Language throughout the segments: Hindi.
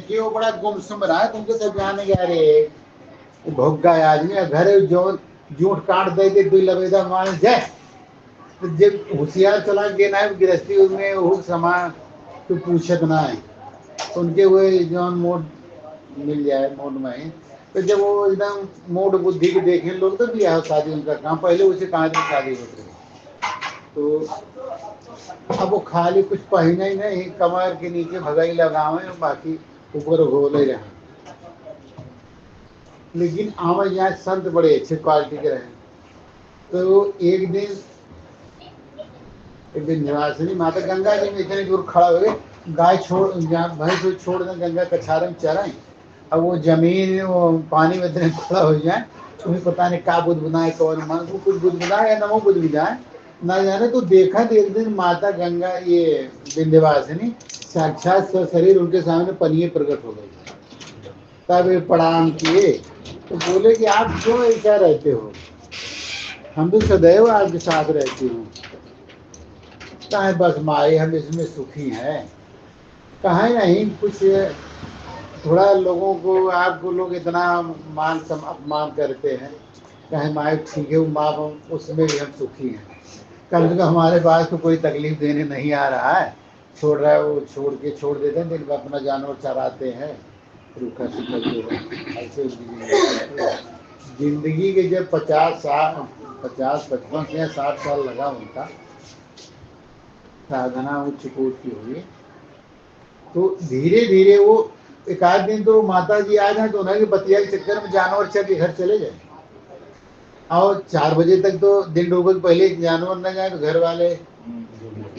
कि वो बड़ा गुमसुम रहा है, तुमके सब जाने गया रे भोग गया आदमी घर जो जूठ काट दे के दुई लबेदा मान जाए। तो जब होशियार चला के ना गृहस्थी उसमें वो समा तो पूछत ना है, तो उनके हुए जो मोड मिल जाए मोड में, तो जब वो एकदम मोड बुद्धि के देखे लोग तो ब्याह शादी उनका काम, पहले उसे कहाँ की शादी होती है। तो अब वो खाली कुछ पहने ही नहीं, कमर के नीचे भगाई लगावे, बाकी ऊपर घोले रहे। लेकिन आवा यहाँ संत बड़े अच्छे क्वालिटी के रहे। तो एक दिन निवासिनी माता गंगा जी में इतने दूर खड़ा हो गए, गाय छोड़ भैंस छोड़ दें गंगा कछारे में चराएं, अब वो जमीन वो पानी में इतने खड़ा हो जाए, तुम्हें पता नहीं का बुद्ध बनाए कौन मन को कुछ बुद्ध बनाए या नमो बुद्ध बनाए ना जाने। तो देखा तो एक दिन माता गंगा ये विंध्यवासिनी साक्षात शरीर उनके सामने पनिये प्रकट हो गई। तब ये प्रणाम किए तो बोले कि आप क्यों ऐसा रहते हो, हम तो सदैव आपके साथ रहती हूँ। कहा बस माए हम इसमें सुखी हैं, कहा नहीं कुछ थोड़ा लोगों को आपको लोग इतना मान अपमान करते हैं, कहे माए ठीक है माँ उसमें भी हम सुखी हैं, कम से कम हमारे पास तो कोई तकलीफ देने नहीं आ रहा है। छोड़ रहा है वो छोड़ देते हैं, दिन में अपना जानवर चराते हैं, रूखा सूखा ऐसे जिंदगी के जब 50-55 से 60 साल लगा उनका साधना उच्च कोट की हुई, तो धीरे धीरे वो एक आध दिन तो माता जी आ जाए तो उन्हें बतिया के चक्कर में जानवर चल के घर चले जाए, और 4 बजे तक तो दिन डूबे पहले जानवर न जाए तो घर वाले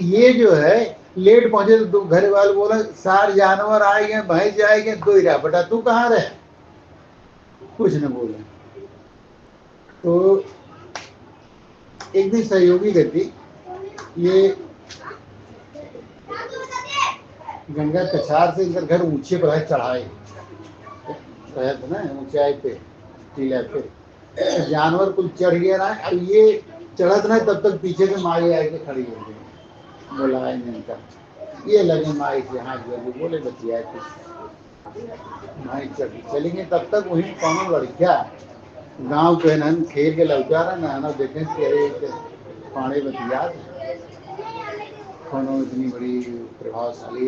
ये जो है लेट पहुंचे तो घर वाले बोला सार जानवर आएंगे भैंस जाएंगे तो ही रहा बेटा तू कहाँ रहे, कुछ न बोले। तो एक दिन सहयोगी गति ये गंगा कछार से इधर घर ऊंचे पर चढ़ाए रहे थे ना, ऊंचाई पे टीला पे, तो जानवर कुछ चढ़ गया ना, अब ये चढ़त ना तब तक पीछे से माई आके खड़ी हो गई, बोला इनका ये लगे माई से हाथ जोड़ बोले बतिया कुछ माई चलेंगे तब तक वही कौन लड़किया गांव के नन खेल के लौटा रहा ना देखें तेरे पानी बतिया कौन इतनी बड़ी प्रभावशाली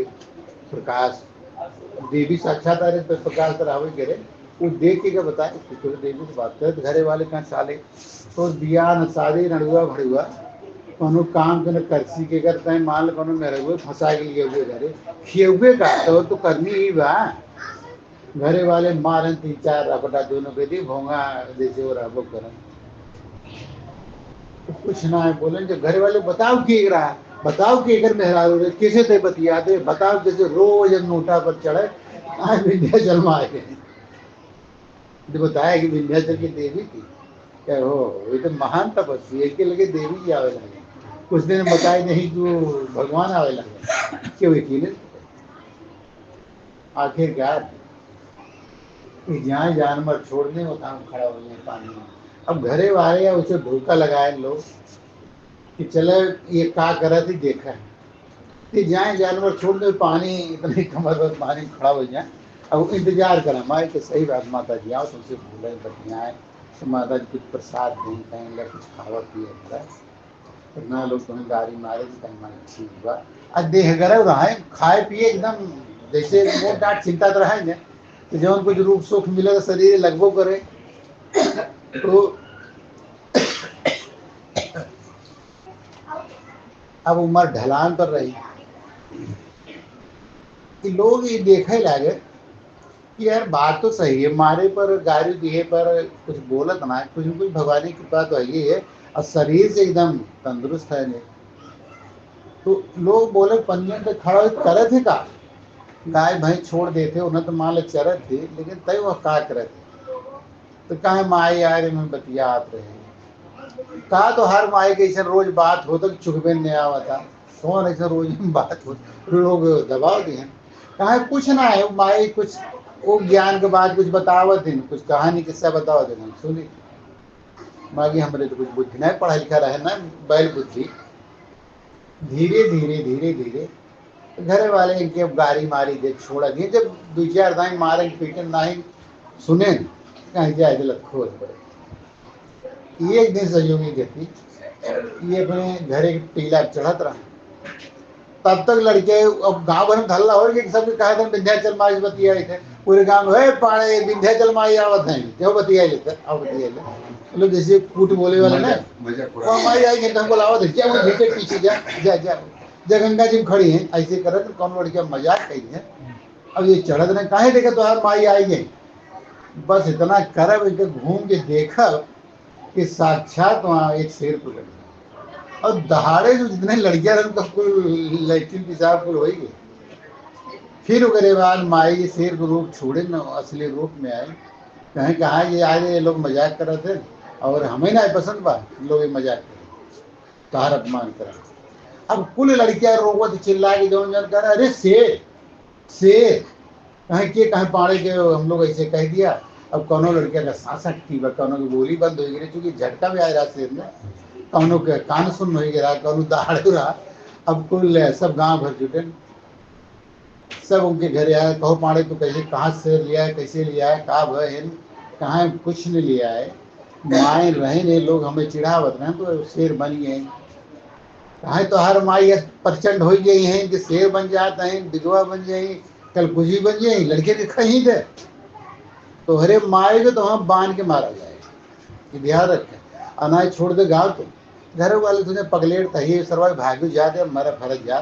प्रकाश देवी साक्षात आ रहे प्रकाश करावे गिरे, वो देख के क्या बताए तो देवी से बात करे घरे वाले कहाँ साले तो दिया न शादी नड़ुआ भड़ुआ कोनो काम के न करसी के करते हैं मान कोनो मेरे हुए फंसा के लिए हुए घरे खिए का तो करनी ही बा, घरे वाले मारन 3-4 रपटा दोनों के दी भोंगा जैसे वो रहो करन तो कुछ ना है बोले जो घरे वाले बताओ की रहा बताओ कि अगर मेहरारू रे किसे थे बतिया दे बताओ जैसे रोज नोटा पर चढ़े आज विंध्याचल में आए तो बताया कि विंध्याचल की देवी थी क्या हो ये तो महान तपस्वी है के लगे देवी जी आवे लगे, कुछ दिन बताए नहीं कि भगवान आवे लगे क्यों यकीन आखिरकार जहाँ जानवर छोड़ने होता खड़ा हो जाए पानी में। अब घरे वाले या उसे धोखा लगाए लोग कि चले ये का करा थी देखा है कि जाए जानवर छोड़ दे पानी इतनी कमर पर पानी खड़ा हो जाए, अब इंतजार करें माए कि सही बात माता जी आओ तुमसे भूले बतियाए तो माता जी कुछ प्रसाद दें कहीं कुछ खावा पिए इतना लोग तुम्हें गाड़ी मारे तो कहीं मारे ठीक हुआ अब देह गरह रहा खाए पिए एकदम जैसे मोट डाट चिंता तो रहेंगे तो जब कुछ रूप सुख मिलेगा शरीर लगभग करे तो अब उम्र ढलान पर रही कि लोग ये देखे लगे कि यार बात तो सही है मारे पर गाड़ी दिए पर कुछ बोलत ना कुछ कुछ भगवान की बात तो यही है और शरीर से एकदम तंदुरुस्त है नहीं, तो लोग बोले पंजन पे खड़ा करे थे का गाय भैंस छोड़ देते उन्हें तो मान चरत थी लेकिन तय वह का करे थे तो कहे माए यार में बतियात रहे कहा तो हर माए के ऐसा रोज बात हो तो चुकबे नहीं आवा था कौन ऐसा रोज बात हो लोग दबाव दिए कहा कुछ ना है माए कुछ वो ज्ञान के बाद कुछ बतावत दिन कुछ कहानी किस्सा बताओ दिन सुनी मागी हमारे तो कुछ बुद्धि नहीं पढ़ा लिखा रहे ना बैल बुद्धि धीरे धीरे धीरे धीरे घरे वाले इनके अब गाड़ी मारी दे छोड़ा दिए, जब दो चार दाई मारे पीटे नहीं सुने कहीं जाए दिल खोज पड़े। एक दिन सहयोगी कहती ये अपने घरे टीला चढ़त रहा, तब तक लड़के अब गांव भर में हल्ला हो गया कि सबने कहा था विंध्याचल माई बतिया थे, पूरे गांव में पाड़े विंध्याचल माई आवत है क्यों बतिया लेते अब बतिया ले मतलब जैसे कूट बोले वाले ना वो माई आएंगे तो हमको लावत है क्या वो भीतर पीछे जा जा जा जा गंगा जी में खड़ी है ऐसे करत कौन लड़के मजाक कही है। अब ये चढ़त ने काहे देखा तो यार माई आएंगे, बस इतना करब इनके घूम के देखा कि साक्षात वहाँ एक शेर को लगे और दहाड़े जो जितने लड़कियां रहे कुल लैट्रिन पेशाब कुल हो गए। फिर ओकरे बाद माई के शेर को रूप छोड़े न असली रूप में आए, कहें कहा ये आज ये लोग मजाक कर रहे थे और हमें ना पसंद बा लोग ये मजाक करे तहार अपमान करा। अब कुल लड़कियां रोवत चिल्ला के जौन जौन कर अरे शेर शेर कहें के कहें पाड़े के हम लोग ऐसे कह दिया। अब कौनो लड़किया का सांस अटकी बा कौनो की बोली बंद हो गई चूंकि झटका भी आ रहा शेर में, कौनो के कान सुन हो गया कौनो दहाड़ रहा। अब कुल सब गांव भर जुटे सब उनके घरे आए कहो पाड़े तो कैसे कहाँ से लिया है कैसे लिया है कहा बहन कहाँ कुछ नहीं लिया है माए रहे ने लोग हमें चिढ़ावत रहे तो शेर बन गए कहा तो हर माई प्रचंड हो गई हैं कि शेर बन जाते हैं विधवा बन जाए कल कुछ भी बन जाए लड़के दिखा ही दे तो हरे माए को तो हम बांध के मारा जाए ध्यान रखें अनाज छोड़ दे गाँव तो घर वाले तुझे पगलेट तही सरवा भागू जा दे मरा फरक जा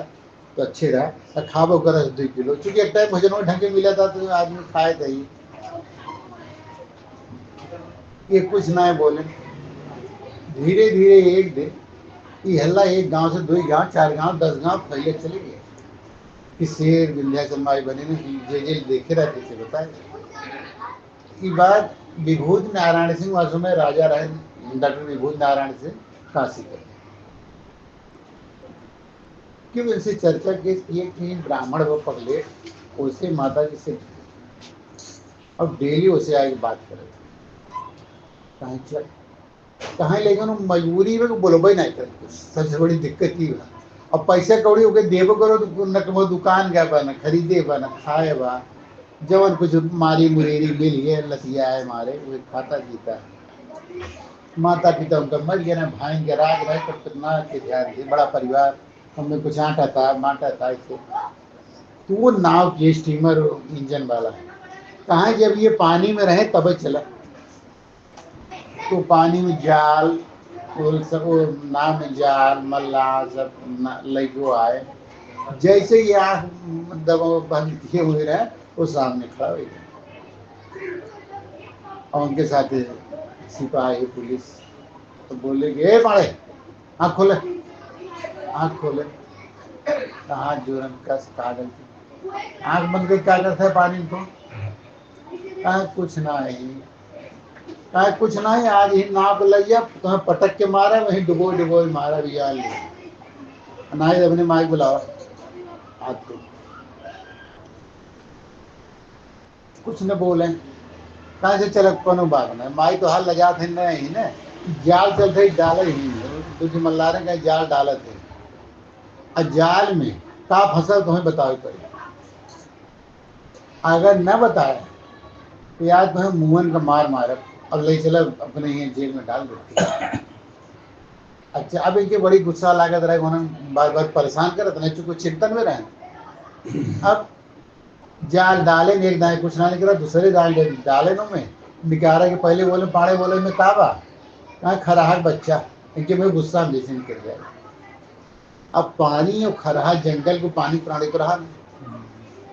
तो अच्छे रहा खाबो कर 2 किलो चूंकि एक टाइम भोजन ढंग के मिला था तो आदमी खाए थे ये कुछ ना है बोले। धीरे धीरे एक दिन ये हल्ला एक गांव से 2 गांव 4 गांव 10 गांव फैले चले गए कि शेर विंध्याचल माई बने ने जे देखे रहते थे बताए। ये बात विभूति नारायण सिंह वासु में राजा रहे डॉक्टर विभूति नारायण से काशी कर क्यों इनसे चर्चा की ब्राह्मण वो पगले उसे माता जी से अब डेली उसे आगे बात करे कहीं चल कहीं लेकिन मजबूरी में बोलबे नहीं करते सबसे बड़ी दिक्कत ही बा। अब पैसा कौड़ी होके देबो करो तो न वो दुकान गया बा न खरीदे बा न खाए बा जवन कुछ मारी मुरेरी मिल गए लतिया है मारे वो खाता जीता माता पिता उनका मर गया ना भाई के राज रहे तो कितना के ध्यान दे बड़ा परिवार हमें कुछ आटा था माटा था इसे तो वो नाव के स्टीमर इंजन वाला कहाँ जब ये पानी में रहे तब चला तो पानी में जाल सब नाव में जाल मल्ला सब लैगो आए जैसे ये आँख दबा बंद किए हुए रहे वो सामने खड़ा हो गया और उनके साथ सिपाही पुलिस तो बोले कि मारे आँख खोले आँख खोले हाथ जोरन कस कागल आँख बंद कर क्या करता है पानी को कहा कुछ ना है कहा कुछ ना है आज ही नाव लग गया तुम्हें पटक के मारा वहीं डुबो डुबो मारा भी यार नाई अपने माई बुलावा हाथ को कुछ न बोले कहाँ से चल कोनो बात ना माई तो हाल लगा थे नहीं ना जाल चलते डाल ही दूसरी मल्लारे का जाल डाला थे और जाल में का फसल तुम्हें बताओ पड़े अगर न बताए तो यार तुम्हें मुहन का मार मारे अब ले चला अपने ही जेल में डाल देते। अच्छा अब इनके बड़ी गुस्सा लागत रहे उन्होंने बार बार परेशान करत नहीं चूंकि चिंतन में रहे। अब जाल डाले एक दाएं कुछ ना निकला दूसरे जाल डाले नो में निकारा के पहले बोले पाड़े बोले में काबा कहा खराहट बच्चा इनके में गुस्सा में जैसे निकल जाए। अब पानी और खराहा जंगल को पानी प्राणी को रहा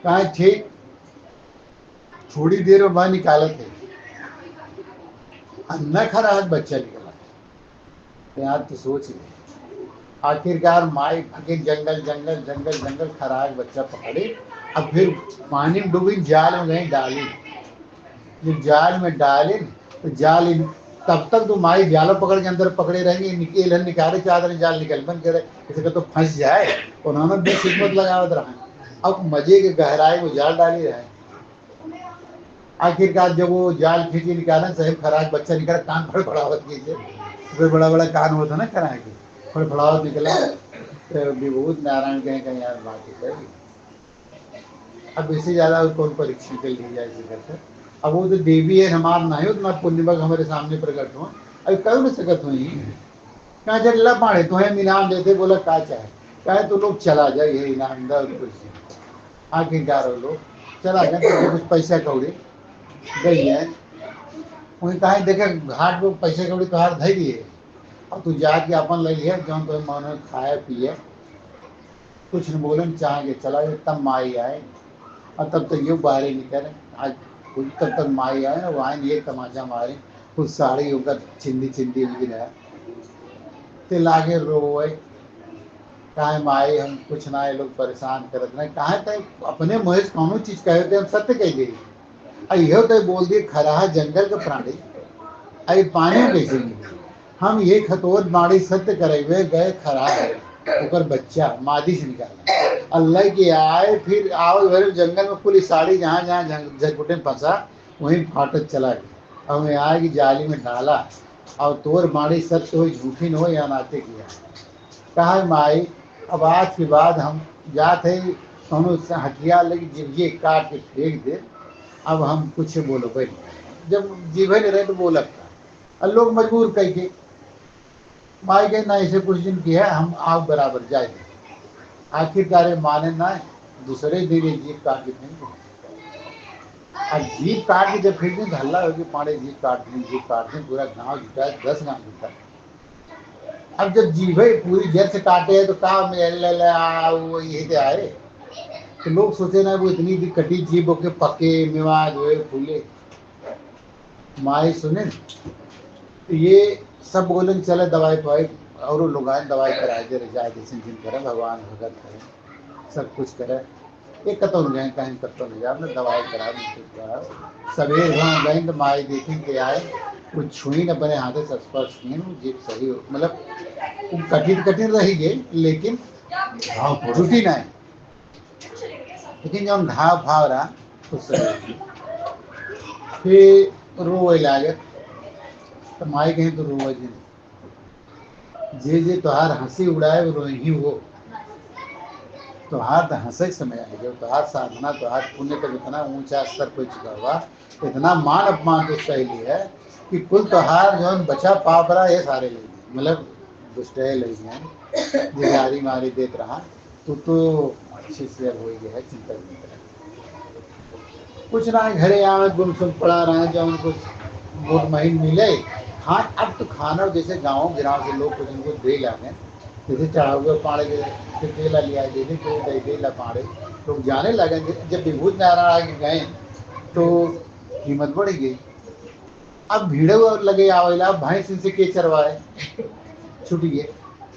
कहा ठीक थोड़ी देर में बाहर निकाले थे न खराहट बच्चा निकला तो यार तो सोच ले आखिरकार माई भगे जंगल जंगल जंगल जंगल खराहट बच्चा पकड़े। अब फिर पानी में डूबी जाल में गई डाली जब जाल में डाले तो जाल तब तक तो माई जालों पकड़ के अंदर पकड़े रहेंगे निकाले चादर जाल निकल बन करे किसी का तो फंस जाए उन्होंने भी खिदमत लगावत रहा। अब मजे के गहराई वो जाल डाली रहे आखिरकार जब वो जाल खींची निकाला सही खराज बच्चा निकला कान फड़फड़ावत कीजिए फिर बड़ा बड़ा कान होता ना करा के फड़फड़ावत निकला तो विभूत नारायण कहीं कहीं यार बात करी अब इससे ज्यादा और कौन परीक्षण कर ली जाए इसे करके। अब वो तो देवी है हमार ना हो तो पुण्यभग हमारे सामने प्रकट हो, अभी कल में सकत हुई कहा जब ला पाड़े तुम्हें इनाम देते, बोला का चाहे कहे तो लोग चला जाए ये इनाम दा कुछ आखिरकार वो लोग चला गए तो कुछ पैसा कौड़ी गई है वही कहा देखे घाट में पैसे कौड़ी तोहार धै दिए और तू जाके अपन ले लिया जौन तो मन खाए पिए कुछ न बोलन चाह के चला गया। तब माई आए और तब तक ये बाहर ही निकले आज तब तक माई आए और वहाँ ये तमाचा मारे कुछ साड़ी होकर चिंदी चिंदी भी रहा ते लागे रोए कहा माई हम कुछ ना ये लोग परेशान करत नहीं कहा तय अपने मुँह से कौनो चीज कहे थे हम सत्य कह गई अयो तो बोल दिए खरा जंगल के प्राणी अरे पानी कैसे मिले हम ये खतोर बाड़ी सत्य करे हुए गए खरा है ऊपर बच्चा मादी से निकाला अल्लाह के आए फिर आओ भरे जंगल में पूरी साड़ी जहाँ जहाँ झटपुटे में फंसा वहीं फाटक चला गया और मैं आए की जाली में डाला और तोर बाड़ी सत्य हो झूठी न हो या नाते किया कहा माई अब आज के बाद हम जाते दोनों हथियार लगी जिभे काट के फेंक दे अब हम कुछ बोलो भाई जब जीभे नहीं रहे तो बोला और लोग मजबूर कह के माई गए ना ऐसे कुछ दिन किया हम आप बराबर जाए आखिरकार माने ना दूसरे दिन ये जीप काट के फेंक अब जीप काट के जब फेंक दें हल्ला होगी पाड़े जीप काट दें पूरा गांव जुटा 10 गांव जुटा अब जब जीभे पूरी जड़ से काटे है तो कहा यही से आए तो लोग सोचे ना वो इतनी कटी जीभ होके पके मिवाज हुए फूले माई सुने तो ये सब बोले चले दवाई फवाई और लोग आए दवाई कराए दे रहे जाए सिंचन करें भगवान भगत करें सब कुछ करें एक कतो गए कहीं कतो नहीं जाए अपने दवाई करा सवेर वहाँ गए तो माई देखी के आए कुछ छुई न बने हाथे से स्पर्श किए जीप सही हो मतलब कठिन कठिन रही गई लेकिन घाव छुटी नहीं लेकिन जब घाव भाव रहा कुछ सही फिर रोए लागे तो माई कहीं तो रोए जे तोहार हंसी उड़ाए वो रोही हो तोहार तो हंसे समय आए जब तोहार साधना तोहार पुण्य तक इतना ऊंचा स्तर पर चुका हुआ इतना मान अपमान तो उसका ही है कि कुल तोहार जो बचा पाप रहा ये सारे ले मतलब दुष्ट ले जैसे आरी मारी देत रहा तो अच्छे से अब हो गया है चिंता नहीं करें कुछ ना घरे आवे गुमसुम पड़ा रहा है जब उनको वोट महीन मिले हाँ अब तो खाना जैसे गाँव गिराव से लोग कुछ उनको दे लागे जैसे चढ़ाओगे पाड़े के केला लिया दे दे ला पाड़े लोग जाने लगे जब विभूत नारायण आगे गए तो कीमत बढ़ गई अब भीड़ लगे आवेला भैंस इनसे के चरवाए छुट गए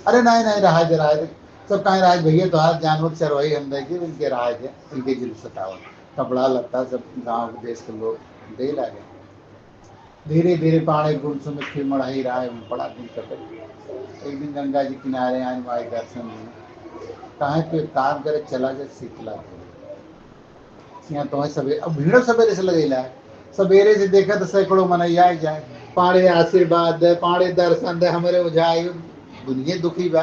अरे नहीं रहा थे सब कहें रहा भैया तो हाथ जानवर चरवाई हम देखे उनके रहा थे इनके जिल सतावा कपड़ा लगता सब गाँव देश के लोग दे ला गए धीरे धीरे पानी गुमसुम में फिर मढ़ाई रहा है बड़ा दिन कटे एक दिन गंगा जी किनारे आए माई दर्शन में कहा तो एक काम करे चला जाए शीतला यहाँ तो सवेरे अब भीड़ सवेरे से लगेला है सवेरे से देखा तो सैकड़ों मनैया जाए पाड़े आशीर्वाद दे पाड़े दर्शन दे हमारे उजाए दुनिया दुखी बा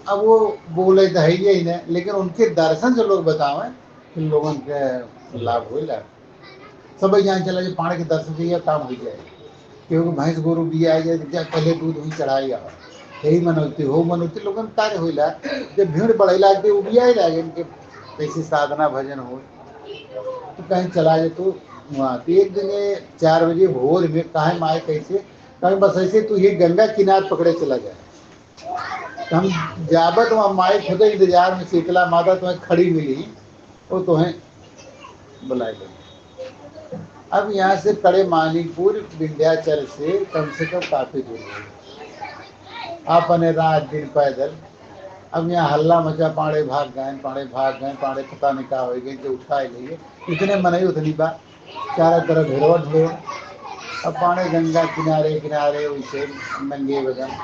अब वो बोले तो है ही नहीं लेकिन उनके दर्शन जो लोग बतावे इन लोगों के लाभ हो सब यहाँ चला जाए पानी के दर्शन से काम हो जाए क्योंकि भैंस गोरू भी आ जाए पहले दूध हुई चढ़ाई आ यही मनौती लोगन कार्य हो जब भीड़ बढ़े लगते वो भी आए लागे इनके कैसे साधना भजन हो तो कहीं चला जाए तो वहाँ तो एक दिन 4 बजे भोर में कहा माए कैसे कहीं बस ऐसे तू ये गंगा किनार पकड़े चला जाए तो हम जाबत वहाँ माए खुद इंतजार में शीतला माता तुम्हें खड़ी मिली वो तुम्हें बुलाए गए अब यहाँ से कड़े मानिकपुर विंध्याचल से कम काफी दूर है अपने रात दिन पैदल अब यहाँ हल्ला मचा पाड़े भाग गए पाड़े पता नहीं कहा हो गई जो उठाए गई इतने मनाई उतनी बात चारों तरफ ढेरों ढेरों अब पाड़े गंगा किनारे किनारे वैसे नंगे बदन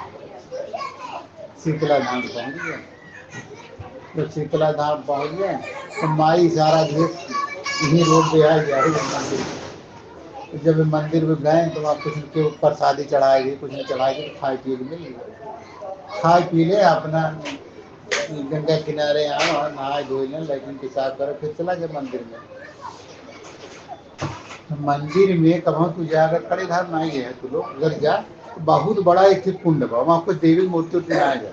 शीतला धाम पहुँच गए तो शीतला धाम पहुँच गए तो माई सारा देश यही रोड पे आ गया मंदिर तो जब मंदिर में गए तो वहाँ कुछ के ऊपर शादी चढ़ाएगी कुछ नहीं चढ़ाएगी तो खाए पिए मिल गई खाए पी ले अपना गंगा किनारे आओ और नहाए धोए लें, लेकिन पेशाब करो, फिर चला गया मंदिर में। मंदिर में कभी तू जाकर खड़े धार नहीं है, तू लोग उधर जा, बहुत बड़ा एक कुंड बा, वहाँ कोई देवी मूर्ति उठी ना जाए,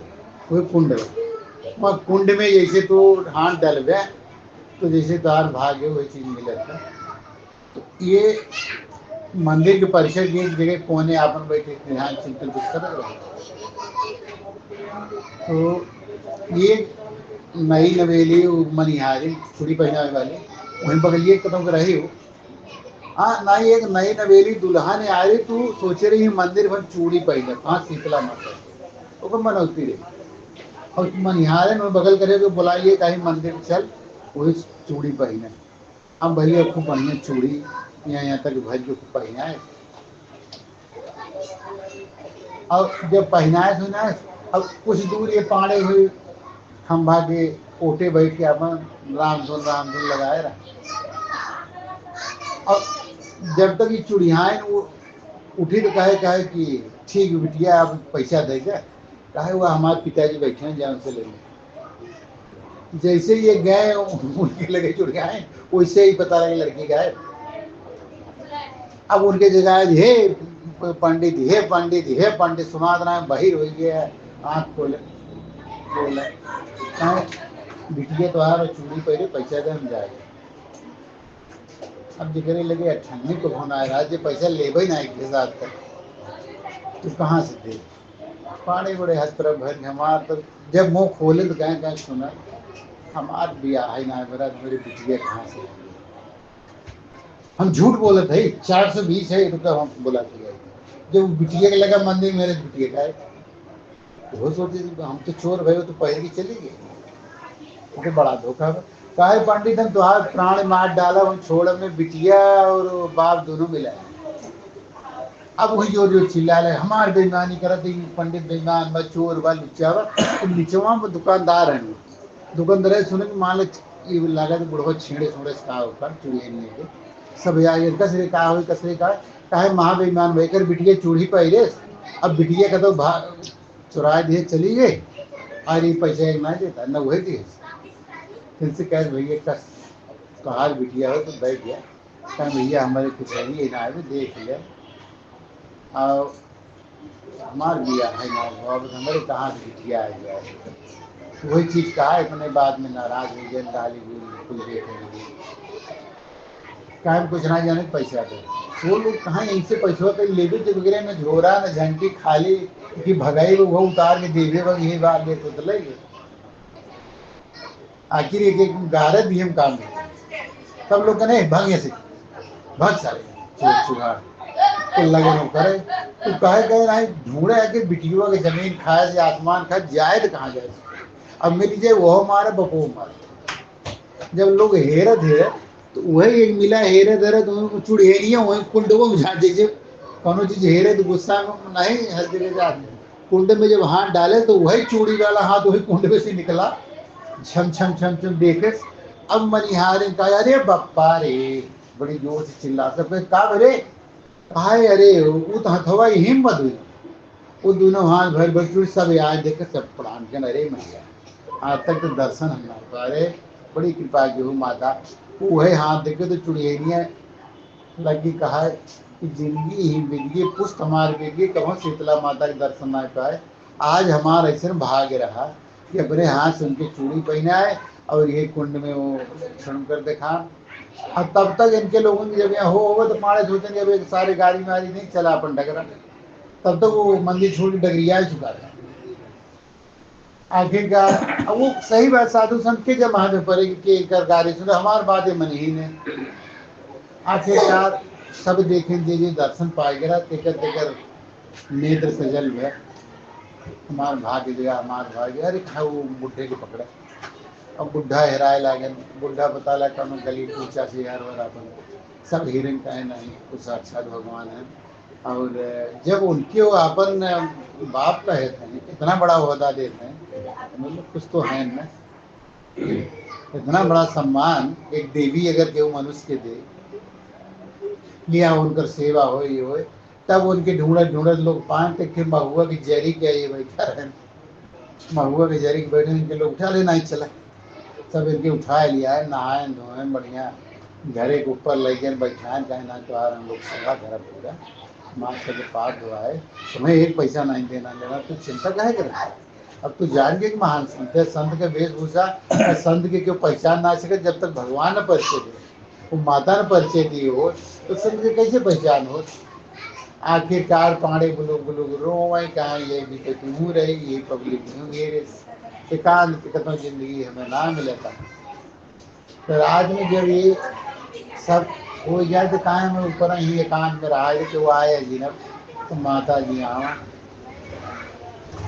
वही कुंड बा। वहाँ कुंड में जैसे तू हाथ डालबे तो जैसे तार भाग्य वही चीज मिलता है। तो ये मंदिर के परिसर की एक जगह कोने आपन बैठे ध्यान चिंतन कुछ कर रहे। तो ये नई नवेली मनिहारी चूड़ी पहनाने वाली वहीं बगलिए कदम कर रही हो। हाँ ना, एक नई नवेली दुल्हा ने आ रही, तू सोचे रही मंदिर भर चूड़ी पहने, हाँ शीतला माता ओकर मनौती रही, और मनिहारे में बगल करे के बुलाइए कहीं मंदिर चल, वही चूड़ी पहने। अब भैया खूब बढ़िया चूड़ी यहाँ तक भज के पहनाए, और जब पहनाए सुनाए, अब कुछ दूर ये पाड़े हुए खंभा के ओटे बैठ के अपन राम धुन लगाए रहा। और जब तक ये चुड़ियाएं वो उठी तो कहे कहे कि ठीक बिटिया आप पैसा देगा, कहे वो हमारे पिताजी बैठे हैं जान से लेंगे। जैसे ये गए उनके लगे चुड़ियाएं, वैसे ही पता लगे लड़की गाय। अब उनके जगह हे पंडित हे पंडित हे पंडित सुना देना बहिर हो गया, आँख खोले बोले बिटिया तो आ चूड़ी पहले पैसा दे हम जाएगा। अब दिखने लगे अठन्नी को फोन आया रहा, जो पैसा ले भाई ना एक साथ तक तो कहाँ से दे, पानी बड़े हद तरफ भर हमार तो जब मुंह खोले तो कहें कहें सुना हमार ब्याह है ना मेरा, मेरी बिटिया कहाँ से। हम झूठ बोले थे 420 है रुपया हम बोला था, जब बिटिया के लगा मंदिर मेरे बिटिया का है, वो सोचे हम तो चोर भाई, तो पहले की चली गई, तो बड़ा धोखा है। काहे पंडित हम तुहार प्राण मार डाला, हम छोड़ में बिटिया और बाप दोनों मिलाए। अब वही जो चिल्ला रहे हमार बेईमानी करत, पंडित बेईमान बा चोर बा लुच्चा बा। तो निचवा में दुकानदार है, दुकानदार सुने मान ये लगा तो बुढ़वा छेड़े छोड़े का ऊपर चूड़ी नहीं के सब यार कसरे का हो कसरे का काहे महा बेईमान भाई कर बिटिया चूड़ी पहरे। अब बिटिया का तो चुरा दिए चली गई, और ये पैसा एक ना देता न वही दिए। फिर से कह भैया कस कहार बिटिया हो तो बैठ गया, कह भैया हमारे कुछ है ना है देख लिया, और हमार बिया है ना अब हमारे कहाँ से बिटिया आ गया। वही चीज कहा इतने बाद में नाराज हो गए, गाली कुल देखेंगे काहे कुछ ना जाने पैसा दे। वो लोग कहाँ इनसे पैसा पे लेवे के वगैरह में झोरा न झंटी खाली कि भगाई वो उतार के देवे वह यही बात ले तो ले आखिर एक एक गारत भी हम काम तब लोग कहने भागे से भाग सारे चोर चुगाड़ तो लगे न करे तो कहे ना ढूंढे है कि बिटिया के जमीन खाए से आसमान खाए जाए तो कहाँ जाए। अब मिल जाए वह मारे बपो मारे। जब लोग हेरत है तो वही एक मिला हेरे धरे तो चुड़ेरिया वही कुंडों में झाड़ जैसे कोनो चीज हेरे तो गुस्सा में नहीं हर जगह जाते कुंड में जब हाथ डाले तो वही चूड़ी वाला हाथ वही कुंड में से निकला छम छम छम छम देखे। अब मनिहारे कहा अरे बप्पा रे, बड़ी जोर से चिल्ला सब का अरे कहा अरे वो तो हथवा हिम्मत हुई, वो दोनों हाथ भर भर चूड़ी सब आज देखे सब प्राण के अरे मैया आज तक तो दर्शन हमारे अरे बड़ी कृपा की हो माता। वही हाथ देखे तो चुड़ैनिया लगी कहा कि जिंदगी ही बिगड़ी पुष्ट हमारे बिगड़ी कहो शीतला माता के दर्शन ना पाए। आज हमारा ऐसे भाग्य रहा कि अपने हाथ से उनकी चूड़ी पहनाए और ये कुंड में वो क्षण कर देखा। और तब तक इनके लोगों की जब यहाँ हो तो मारे सोचते जब एक सारे गाड़ी मारी नहीं चला अपन डगरा, तब तक वो मंदिर छोड़ के डगरिया चुका था। आखिरकार वो सही बात साधु संत के जब वहां पड़े कि गाड़ी सुन हमार बात मन ही ने आखिरकार सब देखें देखे दर्शन पाए गया तेकर तेकर नेत्र सजल है हमार भाग्य गया हमार भाग्य। अरे खा वो बुढ़े के पकड़े अब बुढ़ा हेराए लागे, बुढ़ा बता ला कौन गली पूछा से यार और अपन सब हिरण का है नहीं कुछ साक्षात भगवान है। और जब उनके वो अपन बाप कहते हैं इतना बड़ा ओहदा देते हैं मतलब कुछ तो है ना, इतना बड़ा सम्मान एक देवी अगर केहू मनुष्य के दे लिया उनकर सेवा हो ये हो तब उनके ढूंढत ढूंढत लोग पान तक के हुआ कि जरी क्या ये बैठा रहे महुआ के जरी के बैठे इनके लोग उठा लेना ही चला, सब इनके उठा लिया है, नहाए धोए बढ़िया घरे के ऊपर लेके बैठाए, कहना तो आ हम लोग सेवा घर पूरा माँ के पाठ धोआए, तुम्हें एक पैसा नहीं देना लेना, तू चिंता काहे कर। अब तू जान के महान संत है, संत के वेशभूषा संत के क्यों पहचान ना सके जब तक भगवान न परिचय दे, वो माता ने परिचय दी हो तो संत के कैसे पहचान हो। आखिरकार पाड़े बुलुक बुलुक रोए कहाँ ये भी तो तू रही, ये पब्लिक न्यू घेरे, एकांत कतों जिंदगी हमें ना मिले था। तो आज में जब ये सब हो जाए तो कहाँ हमें ऊपर ही एकांत में रहा है कि वो आए जी न तो माता जी आवा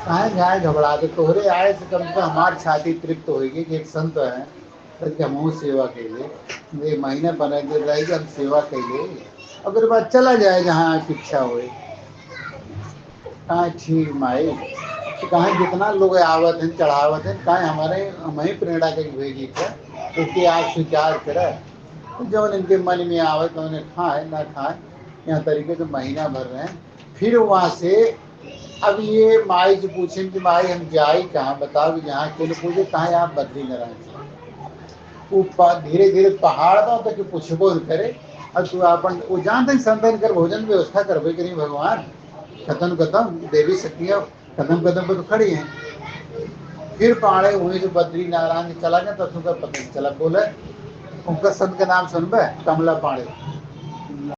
कहाँ जाए घबरा दे, तोहरे आए से कम से कम हमारी छाती तृप्त होगी कि एक संत है तो हम सेवा के लिए ये महीने बने जो रहेगी हम सेवा के लिए, अगर बात चला जाए जहाँ इच्छा हो कहाँ ठीक माई, तो कहाँ जितना लोग आवत हैं चढ़ावत हैं कहाँ हमारे हम ही प्रेरणा के भेजी थे क्योंकि आप स्वीकार करें तो जब इनके मन में आवे तो उन्हें खाए ना खाए, यहाँ तरीके से महीना भर रहे हैं। फिर वहाँ से अब ये माई से पूछें कि माई हम जाए कहाँ, बताओ कि जहाँ कुल पूजे कहाँ आप बद्रीनारायण वो धीरे धीरे पहाड़ था तक पुछबो करे और तू अपन वो जानते संतन कर भोजन व्यवस्था करबे करी भगवान कदम कदम देवी शक्तियाँ कदम कदम पर तो खड़ी हैं। फिर पहाड़े वहीं से बद्री नारायण चला गया तब तुमका पता नहीं चला, बोले उनका संत का नाम सुनबे कमला पाड़े,